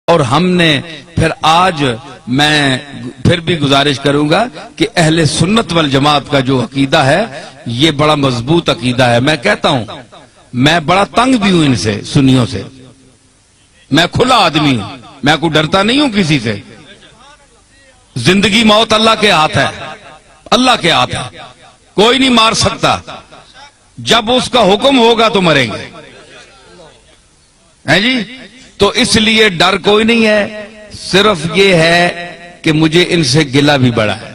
اور ہم نے پھر آج میں پھر بھی گزارش کروں گا کہ اہل سنت والجماعت کا جو عقیدہ ہے یہ بڑا مضبوط عقیدہ ہے. میں کہتا ہوں میں بڑا تنگ بھی ہوں ان سے، سنیوں سے. میں کھلا آدمی ہوں، میں کوئی ڈرتا نہیں ہوں کسی سے. زندگی موت اللہ کے ہاتھ ہے، اللہ کے ہاتھ ہے، کوئی نہیں مار سکتا. جب اس کا حکم ہوگا تو مریں گے، ہے جی. تو اس لیے ڈر کوئی نہیں ہے، صرف یہ ہے کہ مجھے ان سے گلہ بھی بڑا ہے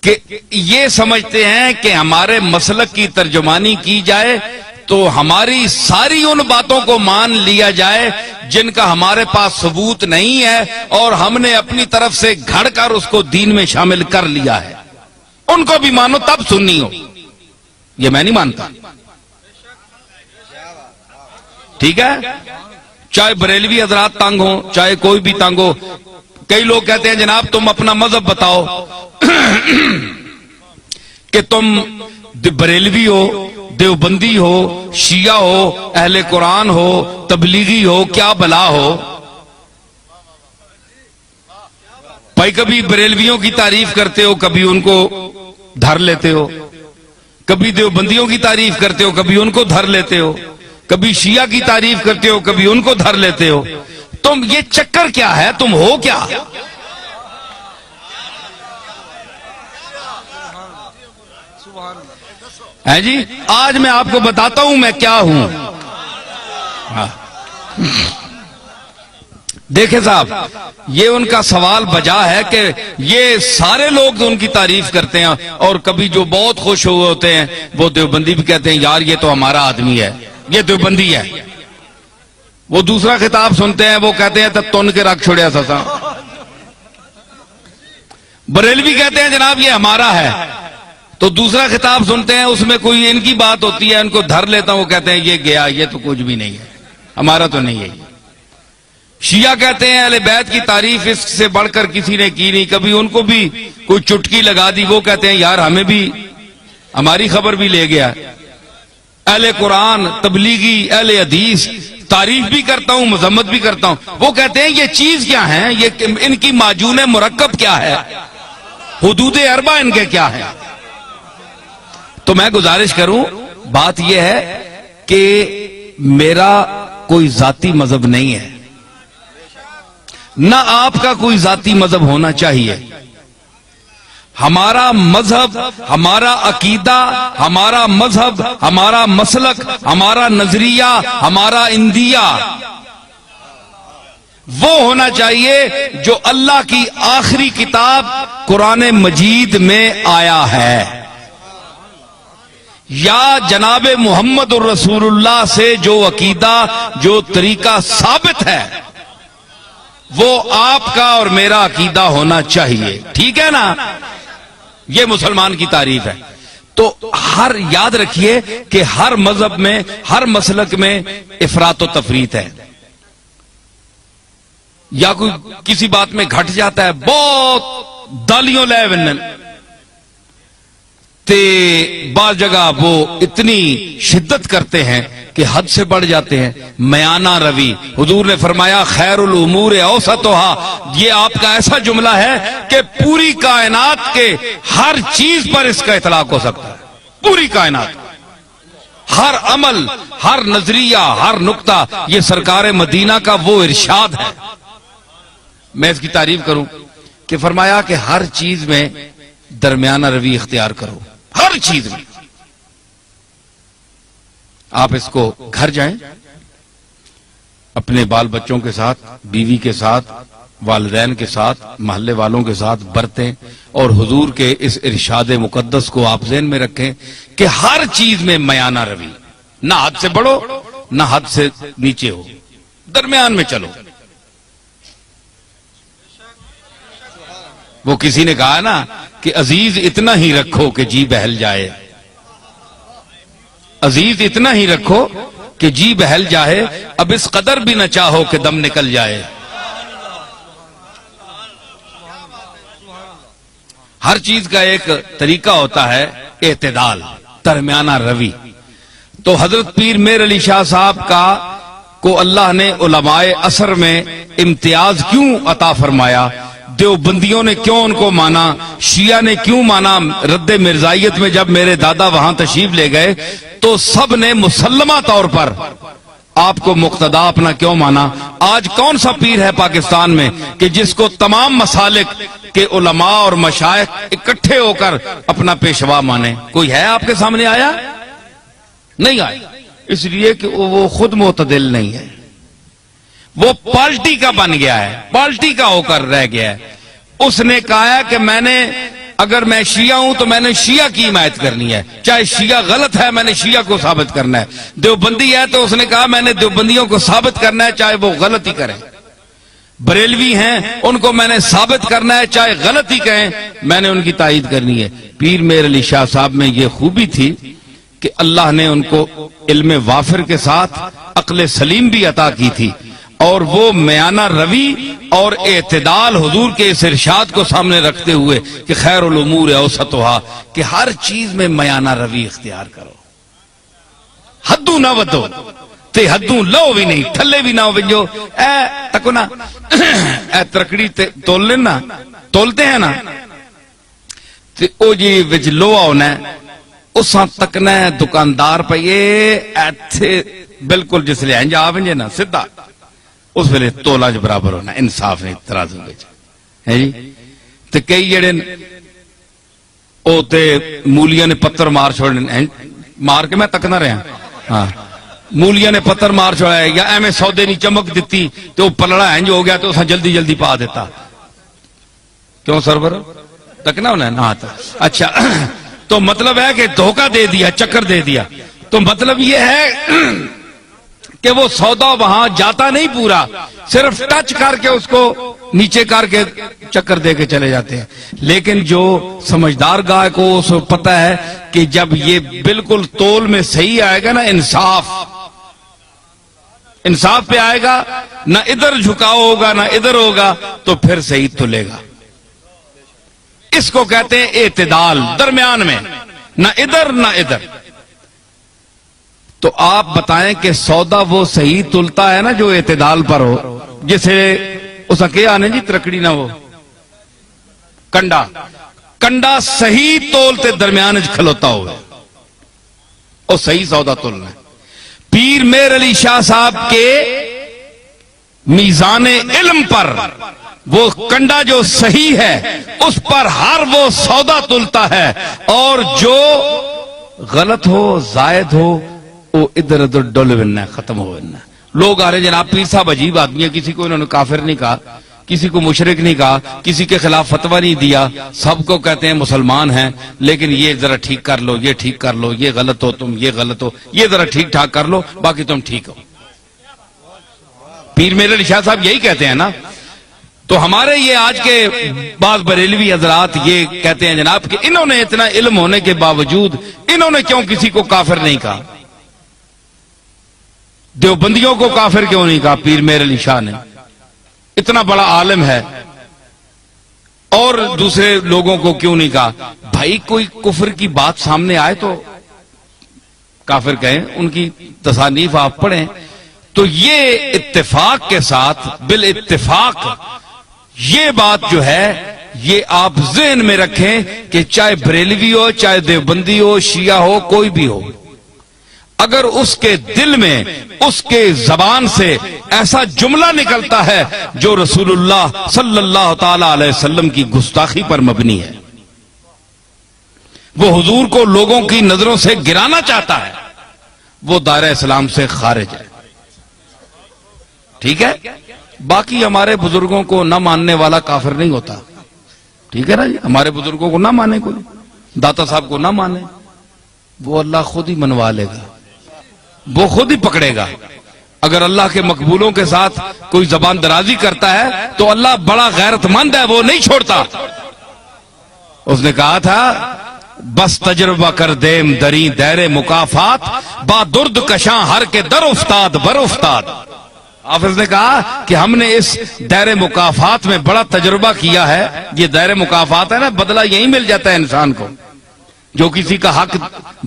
کہ یہ سمجھتے ہیں کہ ہمارے مسلک کی ترجمانی کی جائے تو ہماری ساری ان باتوں کو مان لیا جائے جن کا ہمارے پاس ثبوت نہیں ہے اور ہم نے اپنی طرف سے گھڑ کر اس کو دین میں شامل کر لیا ہے. ان کو بھی مانو تب سنی ہو، یہ میں نہیں مانتا. ٹھیک ہے، چاہے بریلوی حضرات تنگ ہوں، چاہے کوئی بھی تنگ ہو. کئی لوگ کہتے ہیں جناب تم اپنا مذہب بتاؤ کہ تم بریلوی ہو، دیوبندی ہو، شیعہ ہو، اہل قرآن ہو، تبلیغی ہو، کیا بلا ہو. بھائی کبھی بریلویوں کی تعریف کرتے ہو، کبھی ان کو دھر لیتے ہو، کبھی دیوبندیوں کی تعریف کرتے ہو، کبھی ان کو دھر لیتے ہو، کبھی شیعہ کی تعریف کرتے ہو، کبھی ان کو دھر لیتے ہو. تم یہ چکر کیا ہے؟ تم ہو کیا؟ ہے جی. آج میں آپ کو بتاتا ہوں میں کیا ہوں. دیکھیں صاحب، یہ ان کا سوال بجا ہے کہ یہ سارے لوگ ان کی تعریف کرتے ہیں اور کبھی جو بہت خوش ہوئے ہوتے ہیں وہ دیوبندی بھی کہتے ہیں یار یہ تو ہمارا آدمی ہے، یہ دیوبندی ہے. وہ دوسرا خطاب سنتے ہیں وہ کہتے ہیں تب تن کے رکھ چھوڑیا سسا. بریلوی کہتے ہیں جناب یہ ہمارا ہے، تو دوسرا خطاب سنتے ہیں اس میں کوئی ان کی بات ہوتی ہے، ان کو دھر لیتا ہوں، وہ کہتے ہیں یہ گیا، یہ تو کچھ بھی نہیں ہے، ہمارا تو نہیں ہے. شیعہ کہتے ہیں اہل بیت کی تعریف اس سے بڑھ کر کسی نے کی نہیں، کبھی ان کو بھی کوئی چٹکی لگا دی، وہ کہتے ہیں یار ہمیں بھی ہماری خبر بھی لے گیا. اہل قرآن، تبلیغی، اہل حدیث تعریف بھی کرتا ہوں، مذمت بھی کرتا ہوں. وہ کہتے ہیں یہ چیز کیا ہے، یہ ان کی معجون مرکب کیا ہے، حدود اربع ان کے کیا ہے. تو میں گزارش کروں، بات یہ ہے کہ میرا کوئی ذاتی مذہب نہیں ہے، نہ آپ کا کوئی ذاتی مذہب ہونا چاہیے. ہمارا مذہب، ہمارا عقیدہ، ہمارا مذہب، ہمارا مسلک، ہمارا نظریہ، ہمارا اندیہ وہ ہونا چاہیے جو اللہ کی آخری کتاب قرآن مجید میں آیا ہے، یا جناب محمد الرسول اللہ سے جو عقیدہ، جو طریقہ ثابت ہے وہ آپ کا اور میرا عقیدہ ہونا چاہیے. ٹھیک ہے نا؟ یہ مسلمان کی تعریف ہے. تو ہر یاد رکھیے کہ ہر مذہب میں، ہر مسلک میں افراط و تفریط ہے. یا کوئی کسی بات میں گھٹ جاتا ہے، بہت دالیوں لے ونن تے بعض جگہ وہ اتنی شدت کرتے ہیں کہ حد سے بڑھ جاتے ہیں. میانہ روی، حضور نے فرمایا خیر الامور اوسطھا، یہ آپ کا ایسا جملہ ہے کہ پوری کائنات کے ہر چیز پر اس کا اطلاق ہو سکتا ہے. پوری کائنات، ہر عمل، ہر نظریہ، ہر نقطہ، یہ سرکار مدینہ کا وہ ارشاد ہے. میں اس کی تعریف کروں کہ فرمایا کہ ہر چیز میں درمیانہ روی اختیار کرو، ہر چیز میں. آپ اس کو گھر جائیں، اپنے بال بچوں کے ساتھ، بیوی کے ساتھ، والدین کے ساتھ، محلے والوں کے ساتھ برتیں اور حضور کے اس ارشاد مقدس کو آپ ذہن میں رکھیں کہ ہر چیز میں میانہ روی، نہ حد سے بڑھو نہ حد سے نیچے ہو، درمیان میں چلو. وہ کسی نے کہا نا کہ عزیز اتنا ہی رکھو کہ جی بہل جائے، عزیز اتنا ہی رکھو کہ جی بہل جائے، اب اس قدر بھی نہ چاہو کہ دم نکل جائے. ہر چیز کا ایک طریقہ ہوتا ہے، اعتدال، درمیانہ روی. تو حضرت پیر میر علی شاہ صاحب کا کو اللہ نے علماء عصر میں امتیاز کیوں عطا فرمایا؟ دیوبندیوں نے کیوں ان کو مانا؟ شیعہ نے کیوں مانا؟ رد مرزائیت میں جب میرے دادا وہاں تشریف لے گئے تو سب نے مسلمہ طور پر آپ کو مقتدا اپنا کیوں مانا؟ آج کون سا پیر ہے پاکستان میں کہ جس کو تمام مسالک کے علماء اور مشائخ اکٹھے ہو کر اپنا پیشوا مانے؟ کوئی ہے آپ کے سامنے آیا؟ نہیں آیا، اس لیے کہ وہ خود معتدل نہیں ہے، وہ پارٹی کا بن گیا ہے، پارٹی کا ہو کر رہ گیا ہے۔ اس نے کہا ہے کہ اگر میں شیعہ ہوں تو میں نے شیعہ کی حمایت کرنی ہے، چاہے شیعہ غلط ہے میں نے شیعہ کو ثابت کرنا ہے، دیوبندی ہے تو اس نے کہا میں نے دیوبندیوں کو ثابت کرنا ہے چاہے وہ غلط ہی کریں، بریلوی ہیں ان کو میں نے ثابت کرنا ہے چاہے غلط ہی کہیں، میں نے ان کی تائید کرنی ہے۔ پیر میر علی شاہ صاحب میں یہ خوبی تھی کہ اللہ نے ان کو علم وافر کے ساتھ عقل سلیم بھی عطا کی تھی، اور وہ میانہ روی اور اعتدال حضور کے اس ارشاد کو سامنے رکھتے ہوئے کہ خیر الامور اوسطھا، کہ ہر چیز میں میانہ روی اختیار کرو، حدوں نہ ودو تے حدوں لو بھی نہیں، تھلے بھی نہ ہو جو تکو نا ترکڑی تول لینا تولتے ہیں نا تے او جی وچ لوہا ہونا ہے اساں تکنا ہے دکاندار پہ یہ ایتھے بالکل جس لئے انجا آونجے نا سدھا اس ویلے تولا جو برابر ہونا، انصاف نہیں ترازو بچ ہے جی۔ تے کئی جڑے او تے مولیاں نے پتھر مار چھوڑنے، مار کے میں تکنا رہا ہاں، مولیاں نے پتھر مار چھوڑا ہے یا ایمیں سودے نہیں چمک دیتی تو پلڑا ہے جو ہو گیا تو اساں جلدی جلدی پا دیتا، کیوں سرور تکنا ہونا ہے نا؟ اچھا تو مطلب ہے کہ دھوکہ دے دیا، چکر دے دیا، تو مطلب یہ ہے کہ وہ سودا وہاں جاتا نہیں پورا، صرف ٹچ کر کے اس کو نیچے کر کے چکر دے کے چلے جاتے ہیں۔ لیکن جو سمجھدار گاہ کو اس کو پتہ ہے کہ جب یہ بالکل تول میں صحیح آئے گا نا، انصاف پہ آئے گا، نہ ادھر جھکاؤ ہوگا نہ ادھر ہوگا، تو پھر صحیح تلے گا۔ اس کو کہتے ہیں اعتدال، درمیان میں، نہ ادھر نہ ادھر۔ تو آپ بتائیں کہ سودا وہ صحیح تلتا ہے نا جو اعتدال پر ہو، جسے اس کے آنے جی ترکڑی نہ ہو، کنڈا صحیح تولتے درمیان کھلوتا ہوئے اور صحیح سودا تلنا ہے۔ پیر میر علی شاہ صاحب کے میزان علم پر وہ کنڈا جو صحیح ہے اس پر ہر وہ سودا تلتا ہے، اور جو غلط ہو زائد ہو وہ ادھر ادھر ڈول بننا، ختم ہو بننا۔ لوگ آ رہے جناب پیر صاحب عجیب آدمی ہے، کسی کو انہوں نے کافر نہیں کہا، کسی کو مشرک نہیں کہا، کسی کے خلاف فتویٰ نہیں دیا، سب کو کہتے ہیں مسلمان ہیں، لیکن یہ ذرا ٹھیک کر لو، یہ ٹھیک کر لو، یہ غلط ہو تم، یہ غلط ہو، یہ ذرا ٹھیک ٹھاک کر لو، باقی تم ٹھیک ہو۔ پیر میر علی شاہ صاحب یہی کہتے ہیں نا۔ تو ہمارے یہ آج کے بعض بریلوی حضرات یہ کہتے ہیں جناب کہ انہوں نے اتنا علم ہونے کے باوجود انہوں نے کیوں کسی کو کافر نہیں کہا؟ دیوبندیوں کو کافر کیوں نہیں کہا پیر میر علی شاہ نے؟ اتنا بڑا عالم ہے، اور دوسرے لوگوں کو کیوں نہیں کہا؟ بھائی کوئی کفر کی بات سامنے آئے تو کافر کہیں، ان کی تصانیف آپ پڑھیں تو یہ اتفاق کے ساتھ بالاتفاق یہ بات جو ہے یہ آپ ذہن میں رکھیں کہ چاہے بریلوی ہو، چاہے دیوبندی ہو، شیعہ ہو، کوئی بھی ہو، اگر اس کے دل میں اس کے زبان سے ایسا جملہ نکلتا ہے جو رسول اللہ صلی اللہ تعالی علیہ وسلم کی گستاخی پر مبنی ہے، وہ حضور کو لوگوں کی نظروں سے گرانا چاہتا ہے، وہ دائرہ اسلام سے خارج ہے۔ ٹھیک ہے؟ باقی ہمارے بزرگوں کو نہ ماننے والا کافر نہیں ہوتا، ٹھیک ہے نا جی؟ ہمارے بزرگوں کو نہ مانے، کوئی داتا صاحب کو نہ مانے، وہ اللہ خود ہی منوا لے گا، وہ خود ہی پکڑے گا۔ اگر اللہ کے مقبولوں کے ساتھ کوئی زبان درازی کرتا ہے تو اللہ بڑا غیرت مند ہے، وہ نہیں چھوڑتا۔ اس نے کہا تھا بس تجربہ کر دیم دری دیر مکافات، با درد کشاں ہر کے در افتاد بر افتاد۔ حافظ نے کہا کہ ہم نے اس دائر مکافات میں بڑا تجربہ کیا ہے۔ یہ دائر مکافات ہے نا، بدلہ یہی مل جاتا ہے انسان کو، جو کسی کا حق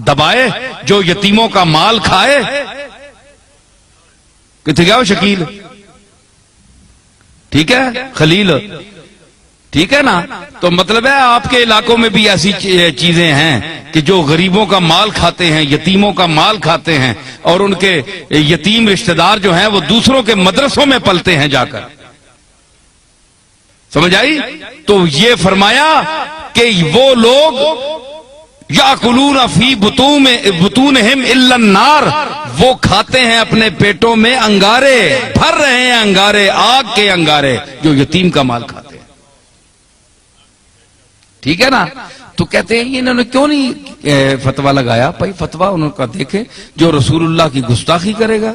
دبائے، جو یتیموں کا مال کھائے، کتنے گیا وہ شکیل؟ ٹھیک ہے خلیل، ٹھیک ہے نا؟ تو مطلب ہے آپ کے علاقوں میں بھی ایسی چیزیں ہیں کہ جو غریبوں کا مال کھاتے ہیں، یتیموں کا مال کھاتے ہیں، اور ان کے یتیم رشتہ دار جو ہیں وہ دوسروں کے مدرسوں میں پلتے ہیں جا کر. سمجھ آئی؟ تو یہ فرمایا کہ وہ لوگ یاکلون فی بطونہم الا النار، وہ کھاتے ہیں اپنے پیٹوں میں انگارے، بھر رہے ہیں انگارے، آگ کے انگارے جو یتیم کا مال کھاتے ہیں. ٹھیک ہے نا؟ تو کہتے ہیں انہوں نے کیوں نہیں فتویٰ لگایا؟ بھائی فتویٰ انہوں کا دیکھیں، جو رسول اللہ کی گستاخی کرے گا،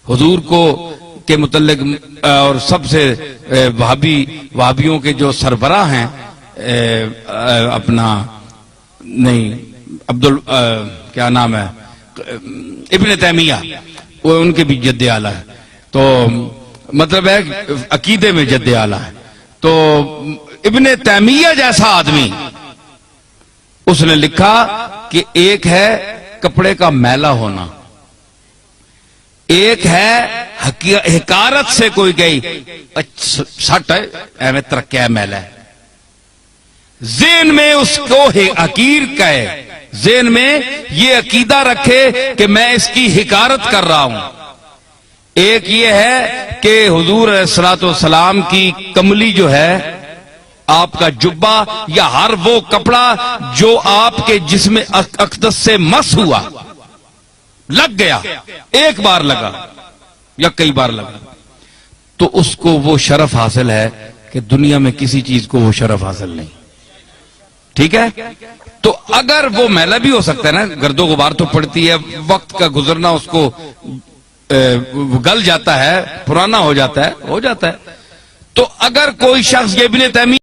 حضور کو کے متعلق، اور سب سے وہابیوں کے جو سربراہ ہیں، اپنا نہیں کیا نام ہے، ابن تیمیہ، وہ ان کے بھی جد اعلیٰ ہے. تو مطلب ہے عقیدے میں جد اعلیٰ ہے. تو ابن تیمیہ جیسا آدمی، اس نے لکھا کہ ایک ہے کپڑے کا میلا ہونا، ایک ہے حکارت سے کوئی گئی سٹ ہے ایویں ترکیا میلا ہے، ذہن میں اس کو حقیر کہے، ذہن میں یہ عقیدہ رکھے کہ میں اس کی حکارت کر رہا ہوں. ایک یہ ہے کہ حضور علیہ الصلوۃ والسلام کی کملی جو ہے، آپ کا جبہ یا ہر وہ کپڑا جو آپ کے جسم اقدس سے مس ہوا، لگ گیا، ایک بار لگا یا کئی بار لگا، تو اس کو وہ شرف حاصل ہے کہ دنیا میں کسی چیز کو وہ شرف حاصل نہیں. ٹھیک ہے؟ تو اگر وہ میلا بھی ہو سکتا ہے نا، گرد و غبار تو پڑتی ہے، وقت کا گزرنا اس کو گل جاتا ہے، پرانا ہو جاتا ہے. تو اگر کوئی شخص، یہ ابن تیمیہ